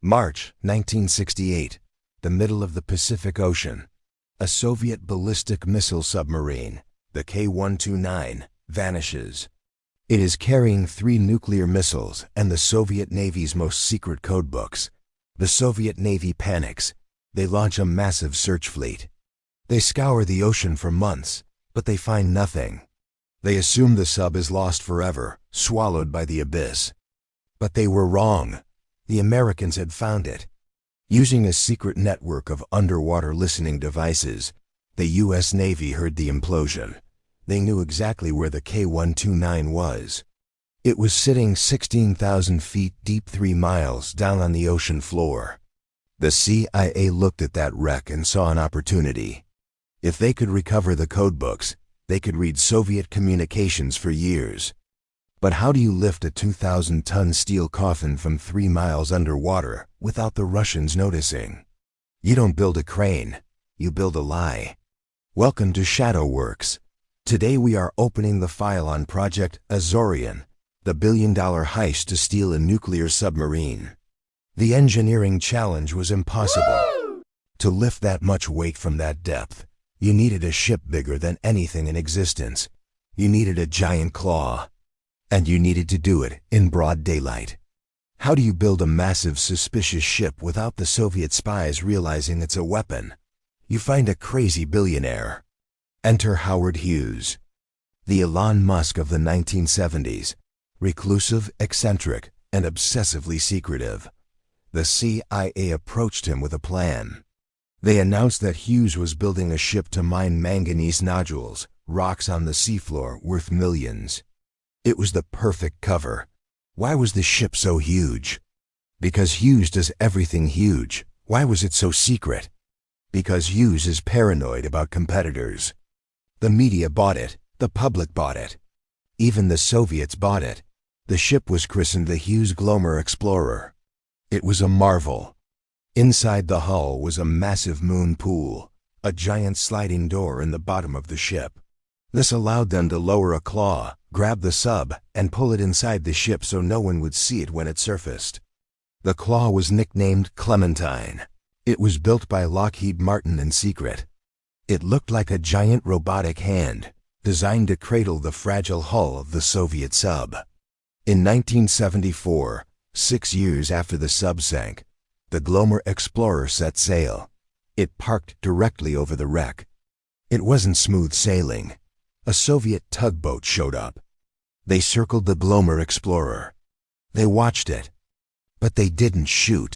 March 1968, the middle of the Pacific Ocean. A Soviet ballistic missile submarine, the K-129, vanishes. It is carrying 3 nuclear missiles and the Soviet Navy's most secret codebooks. The Soviet Navy panics. They launch a massive search fleet. They scour the ocean for months, but they find nothing. They assume the sub is lost forever, swallowed by the abyss. But they were wrong. The Americans had found it. Using a secret network of underwater listening devices, the U.S. Navy heard the implosion. They knew exactly where the K-129 was. It was sitting 16,000 feet deep 3 miles down on the ocean floor. The CIA looked at that wreck and saw an opportunity. If they could recover the codebooks, they could read Soviet communications for years. But how do you lift a 2,000-ton steel coffin from 3 miles underwater without the Russians noticing? You don't build a crane, you build a lie. Welcome to Shadow Works. Today we are opening the file on Project Azorian, the billion-dollar heist to steal a nuclear submarine. The engineering challenge was impossible. To lift that much weight from that depth, you needed a ship bigger than anything in existence. You needed a giant claw. And you needed to do it in broad daylight. How do you build a massive, suspicious ship without the Soviet spies realizing it's a weapon? You find a crazy billionaire. Enter Howard Hughes, the Elon Musk of the 1970s, reclusive, eccentric, and obsessively secretive. The CIA approached him with a plan. They announced that Hughes was building a ship to mine manganese nodules, rocks on the seafloor worth millions. It was the perfect cover. Why was the ship so huge? Because Hughes does everything huge. Why was it so secret? Because Hughes is paranoid about competitors. The media bought it. The public bought it. Even the Soviets bought it. The ship was christened the Hughes Glomar Explorer. It was a marvel. Inside the hull was a massive moon pool, a giant sliding door in the bottom of the ship. This allowed them to lower a claw, grab the sub, and pull it inside the ship so no one would see it when it surfaced. The claw was nicknamed Clementine. It was built by Lockheed Martin in secret. It looked like a giant robotic hand, designed to cradle the fragile hull of the Soviet sub. In 1974, 6 years after the sub sank, the Glomar Explorer set sail. It parked directly over the wreck. It wasn't smooth sailing. A Soviet tugboat showed up. They circled the Glomar Explorer. They watched it. But they didn't shoot.